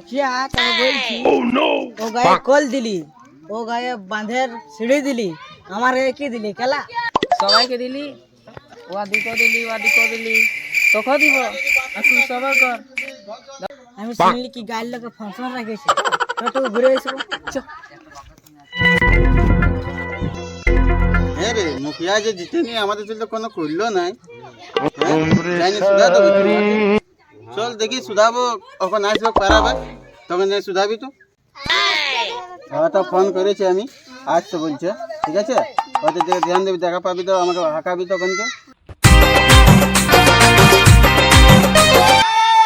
মুখিয়া তোকে বলছি ও গায়ে কল দিলি, ও গায়ে বাঁধের সিঁড়ি দিলি, আমার গায়ে কি দিলি খেলা? সবাইকে দিলি, ওয়াদিকে দিলি, ওয়াদিকে দিলি, তোকে দিব। আর তুই সবাই কর। আমি শুনলি কি গায়ের লোকে ফাংশন রাখেছে, তো ঘুরে আসবো। হ্যাঁ রে, মুখিয়া যে জিতেনি আমাদের তো কোনো করলো নাই। জানি সুধা দেবে তুই আমাকে। চল দেখি সুধাবো, ওখানে আসবো পারাবে, তখন যাই সুধাবি তো। তো ফোন করেছি আমি, আসতে বলছে, ঠিক আছে? ওদের দিকে ধ্যান দিবি, দেখা পাবি তো আমাকে হাঁকাবি তখনকে।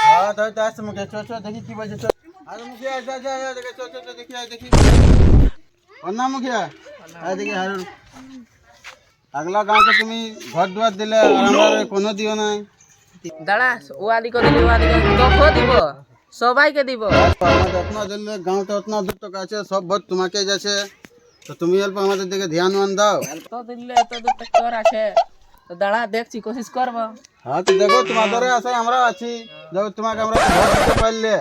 হ্যাঁ তো আসছে মুখিয়া, চল চল দেখি কি বলছে। চল আরে মুখিয়া যা যা যা দেখে চল চল দেখি দেখি। ওর নাম মুখিয়া দেখি আর আগলা গাঁওকে তুমি ঘর দুয়ার দিলে, আর আমরা কোনো দিও নাই। দাঁড়া, ওয়াদিকে দিলি, ওয়াদিকে তোকে দিব, সবাইকে দিব। আমাদের অতনা দিলে গাঁওটা অতনা দূর তক আছে, সব ভোট তোমাকে যাচ্ছে, তো তুমি অল্প আমাদের দিকে ধ্যান ওয়ান দাও। তো দিলে এত দূর তক তোর আছে, তো দাঁড়া দেখছি, কোশিশ করবো। হ্যাঁ তো দেখো তোমাদের আশায় আমরা আছি, দেখো তোমাকে আমরা ভোট দিতে পারলে,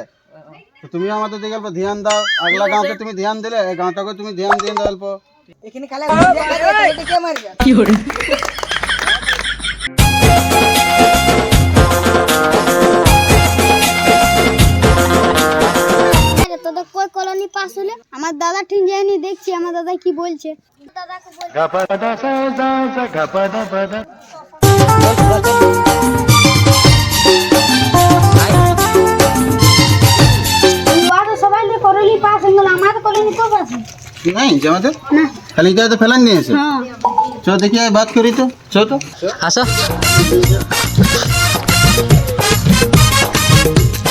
তো তুমি আমাদের দিকে অল্প ধ্যান দাও। আগলা গাঁওকে তুমি ধ্যান দিলে, এই গাঁওটাকে তুমি ধ্যান দিয়ে দাও অল্প। এখানে খেলা কে মারবে? কি করে? তোদের কই কলোনি পাস হলে আমার দাদা ঠিক যায়নি, দেখছি আমার দাদা কি বলছে। দাদাকে সবাই কলোনি পাস হয়ে গেল, আমার কলোনি কই পাস? नहीं जमाते না खाली जाए तो फैलन नहीं है सर। হ্যাঁ चलो देखिए बात करी तो चलो तो আসো,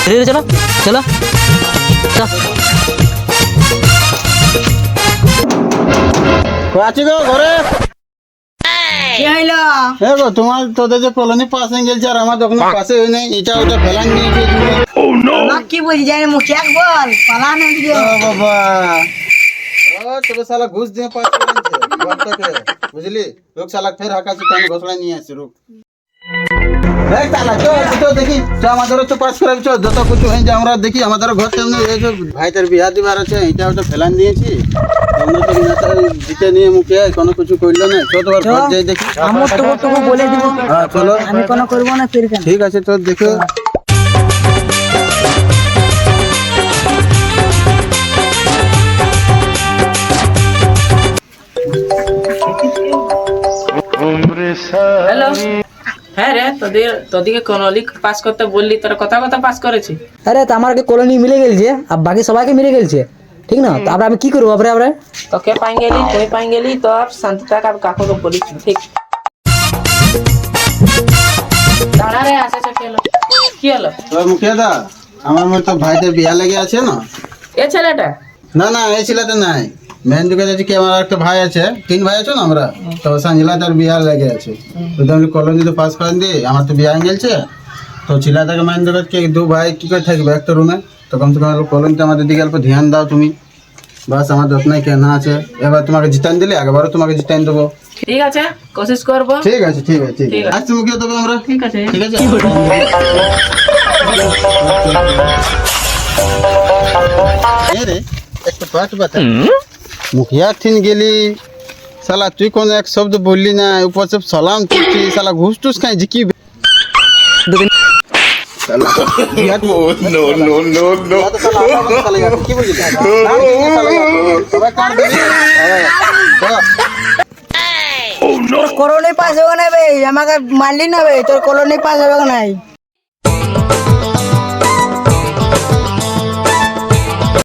ধীরে চলো চলো চলো। আছি গো ঘরে। কি হইলো? হ্যাঁ গো, তোমার তোদের যে কলোনি পাস হয়ে গেছে আর আমার দোকানের পাশে হয়ে নেই, এটা ওটা ফেলান নিয়েছে তুমি। আমার কি বলছি জানি, মুখিয়া বল পালা না দিও। ও বাবা, ও তোকে শালা ঘুষ দিয়ে পাস করেছে ঘরটাকে, বুঝলি? লোক শালা ফের হাঁকাছে, তো আমি ঘোষণা নিয়ে আসছি রুক। এই শালা তো দেখি তো আমাদেরও তো পাস করাবি, চল যত কিছু হয়ে যায় আমরা দেখি। আমাদের ঘর সামনে এই যে ভাইটার বিয়া দিবার আছে, এটা ওটা ফেলান দিয়েছি, তোমরা তো নেতা জিতে নিয়ে মুখে কোনো কিছু করলো না। চল তোমার ঘর যাই দেখি। আমার তোকে বলে দিব, হ্যাঁ চলো, আমি কোনো করবো না ফির কেন। ঠিক আছে তো দেখো। হ্যালো, হ্যাঁ রে, তোদিকে কলোনি পাস করতে বললি, তোর কথা কথা পাস করেছি। আরে তো আমার কলোনি মিলে গেছে আর বাকি সবাইকে মিলে গেছে, ঠিক না? তো আমরা কি করবো আমরা? তোকে পাই গেলি, তুই পাই গেলি, তো শান্তি থাক, আর কাকুকে বলিস ঠিক। দাঁড়া রে, আসে কি হলো? কি হলো? তোর মুখিয়া দা, আমার মতো তো ভাইটার বিয়া লেগে আছে না। এ ছেলেটা না না, এই ছেলেটা নাই, মেন দিকে যাচ্ছে কি, আমার একটা ভাই আছে, 3 ভাই আছে না আমরা, তো সঞ্জিলা তার বিয়া লেগে আছে, তো আমি কলোনি তো পাস করেন দিই, আমার তো বিয়া হয়ে গেছে, তো ছেলেটাকে মেন দিকে কি 2 ভাই কি করে থাকবে একটা রুমে, তো কমসে কম কলোনিতে আমাদের দিকে অল্প ধ্যান দাও তুমি, বাস আমার যত্নাই কেনা আছে। এবার তোমাকে জিতান দিলে আগেবারও তোমাকে জিতান দেবো। ঠিক আছে, কোশিশ করবো। ঠিক আছে ঠিক আছে ঠিক ঠিক আছে, আছে। আসছি মুখিয়া তবে আমরা। ঠিক আছে, ঠিক আছে। এ রে, একটা বাত বাতা, মুখিয়া ঠিন গেলি, শালা তুই কোন এক শব্দ বললি না, উপর সব সালাম করছি, শালা ঘুষ টুস খাই জিকি কলোনি পাস হবে না বে, আমাকে মারলি না বে, তোর কলোনি পাস হবে নাই।